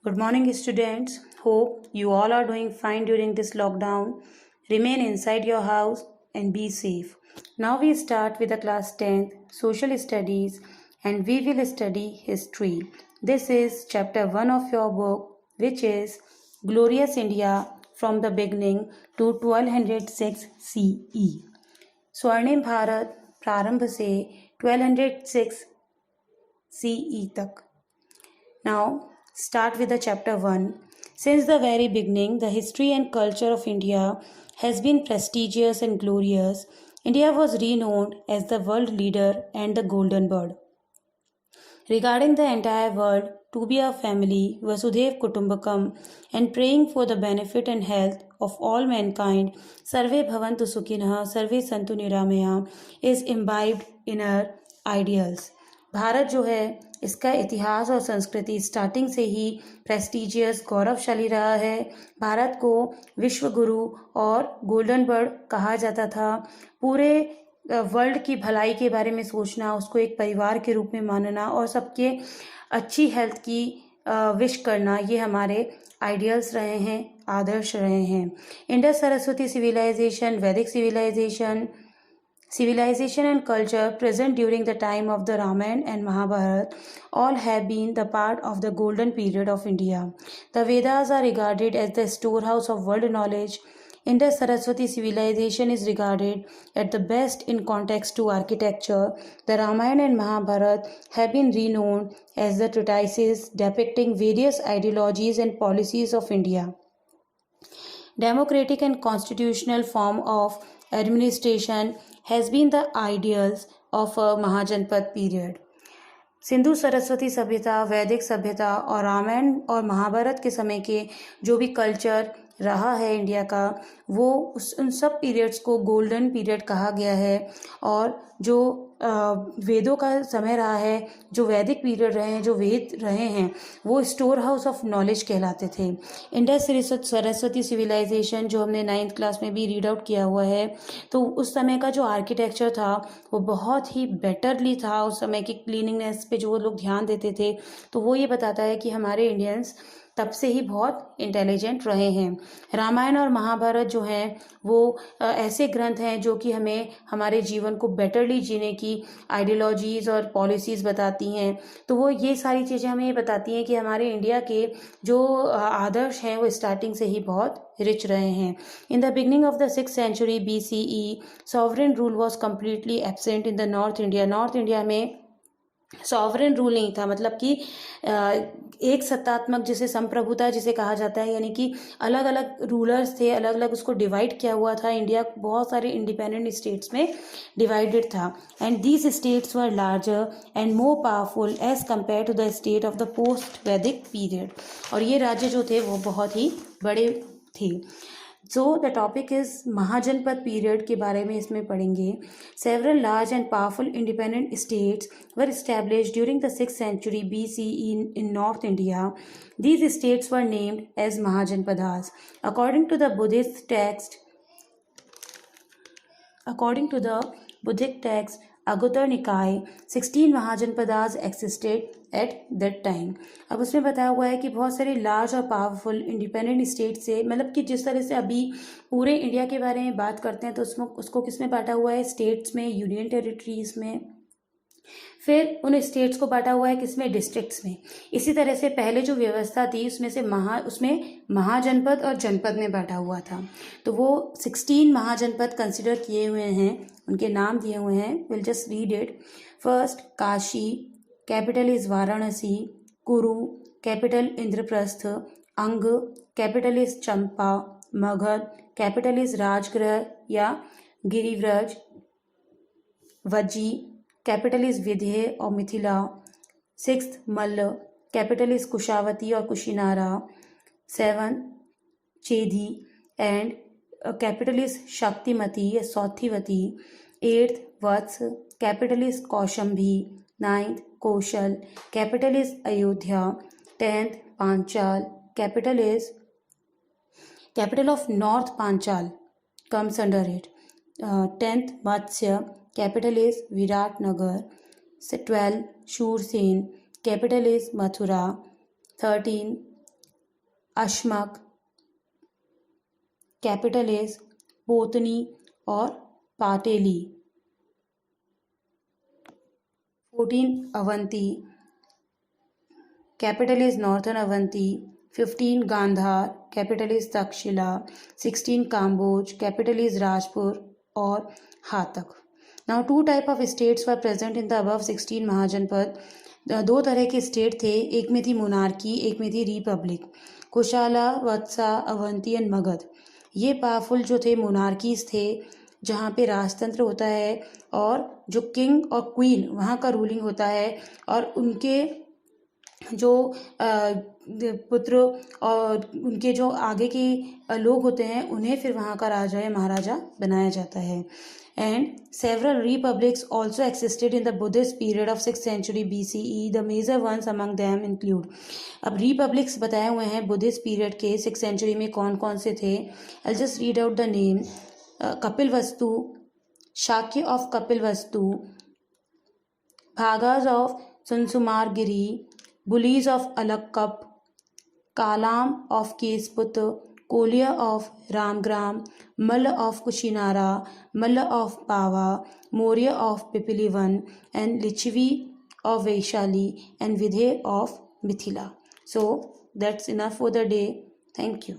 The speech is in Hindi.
Good morning, students. Hope you all are doing fine during this lockdown. Remain inside your house and be safe. Now we start with the class 10th Social Studies and we will study history. This is chapter 1 of your book, which is Glorious India from the beginning to 1206 CE. स्वर्णिम भारत प्रारंभ से 1206 CE तक. Now start with the chapter 1. Since the very beginning, the history and culture of India has been prestigious and glorious. India was renowned as the world leader and the golden bird. Regarding the entire world to be a family, Vasudhaiv Kutumbakam, and praying for the benefit and health of all mankind, Sarve Bhavantu Sukhinah, Sarve Santu Niramaya, is imbibed in our ideals. Bharat जो है इसका इतिहास और संस्कृति स्टार्टिंग से ही प्रेस्टिजियस गौरवशाली रहा है. भारत को विश्व गुरु और गोल्डन बर्ड कहा जाता था. पूरे वर्ल्ड की भलाई के बारे में सोचना, उसको एक परिवार के रूप में मानना और सबके अच्छी हेल्थ की विश करना, ये हमारे आइडियल्स रहे हैं, आदर्श रहे हैं. इंडस सरस्वती सिविलाइजेशन, वैदिक civilization and culture present during the time of the Ramayana and Mahabharata all have been the part of the golden period of India. The Vedas are regarded as the storehouse of world knowledge. Indus Saraswati civilization is regarded at the best in context to architecture. The Ramayana and Mahabharata have been renowned as the treatises depicting various ideologies and policies of India. Democratic and constitutional form of administration has been the ideals of a Mahajanpad period. Sindhu Saraswati सभ्यता, वैदिक सभ्यता और रामायण और महाभारत के समय के जो भी कल्चर रहा है इंडिया का, वो उन सब पीरियड्स को गोल्डन पीरियड कहा गया है. और जो वेदों का समय रहा है, जो वैदिक पीरियड रहे हैं, जो वेद रहे हैं, वो स्टोर हाउस ऑफ नॉलेज कहलाते थे. इंडस सरस्वती सिविलाइजेशन जो हमने 9th क्लास में भी रीड आउट किया हुआ है, तो उस समय का जो आर्किटेक्चर था वो बहुत ही बेटरली था. उस समय की क्लीनिंगनेस पे जो लोग ध्यान देते थे, तो वो ये बताता है कि हमारे इंडियंस तब से ही बहुत इंटेलिजेंट रहे हैं. रामायण और महाभारत जो हैं वो ऐसे ग्रंथ हैं जो कि हमें हमारे जीवन को बेटरली जीने की आइडियोलॉजीज़ और पॉलिसीज़ बताती हैं. तो वो ये सारी चीज़ें हमें ये बताती हैं कि हमारे इंडिया के जो आदर्श हैं वो स्टार्टिंग से ही बहुत रिच रहे हैं. In the beginning of the 6th century BCE, sovereign rule was completely absent in the north India. North India में सॉवरेन रूल नहीं था, मतलब कि एक सत्तात्मक, जिसे संप्रभुता जिसे कहा जाता है, यानी कि अलग अलग रूलर्स थे, अलग अलग उसको डिवाइड किया हुआ था. इंडिया बहुत सारे इंडिपेंडेंट स्टेट्स में डिवाइडेड था. And these states were larger and more powerful as compare to the state of the post Vedic period. और ये राज्य जो थे वो बहुत ही बड़े थे. So the topic is mahajanapada period के बारे में इसमें पढ़ेंगे. Several large and powerful independent states were established during the 6th century BCE in North India. These states were named as Mahajanpadas. According to the Buddhic text Aguttar Nikaya, 16 Mahajanpadas existed at that time. अब उसमें बताया हुआ है कि बहुत सारे लार्ज और पावरफुल इंडिपेंडेंट स्टेट से, मतलब कि जिस तरह से अभी पूरे इंडिया के बारे में बात करते हैं तो उसमें उसको किस में बांटा हुआ है, स्टेट्स में, यूनियन टेरिटरीज में. फिर उन स्टेट्स को बांटा हुआ है किसमें, डिस्ट्रिक्ट्स में. इसी तरह से पहले जो व्यवस्था थी उसमें महाजनपद और जनपद में बांटा हुआ था. तो वो 16 महाजनपद कंसिडर किए हुए हैं, उनके नाम दिए हुए हैं. Will just read it. First, Kashi, capital is Varanasi. Kuru, capital Indraprastha. Anga, capital is Champa. Magadha, capital is Rajgriha या गिरिव्रज. वज्जी, कैपिटल इज विदेह और Mithila. 6th, Malla, capital is Kushavati और Kushinara. 7th, Chedi and capital is Shuktimati या Sothivati. 8th, Vatsa, capital is Kaushambi. 9th, Kaushal, capital is Ayodhya. 10th, Panchal, capital of north Panchal comes under it. 10th, Matsya, capital is Viratnagar. 12, Shursen, capital is Mathura. 13, Ashmaka, capital is Potani और Pateli. 14 Avanti, capital is northern Avanti. 15 Gandhara, capital is Takshashila. 16 Kamboja, capital is Rajpur और Hatak. Now 2 type of states were present in the above 16 mahajanapada. 2 तरह के स्टेट थे, एक में थी मोनार्की, एक में थी रिपब्लिक। कुशाला, वत्सा, अवंती एंड मगध। ये पावरफुल जो थे मोनार्कीज थे, जहाँ पे राजतंत्र होता है और जो किंग और क्वीन वहाँ का रूलिंग होता है, और उनके जो पुत्र और उनके जो आगे के लोग होते हैं उन्हें फिर वहाँ का राजा या महाराजा बनाया जाता है। And several republics also existed in the Buddhist period of 6th century BCE। The major ones among them include. अब रिपब्लिक्स बताए हुए हैं बुद्धिस्ट पीरियड के 6th century में कौन कौन से थे। I just read out the name. Kapilavastu, Shakya of Kapilavastu, Bhagas of Sunsumargiri, Bulis of Allakapa, Kalam of Kesaput, Koliya of Ramgram, Malla of Kushinara, Malla of Pava, Maurya of Pipilivan, and Lichchhavi of Vaishali, and Videh of Mithila. So that's enough for the day. Thank you.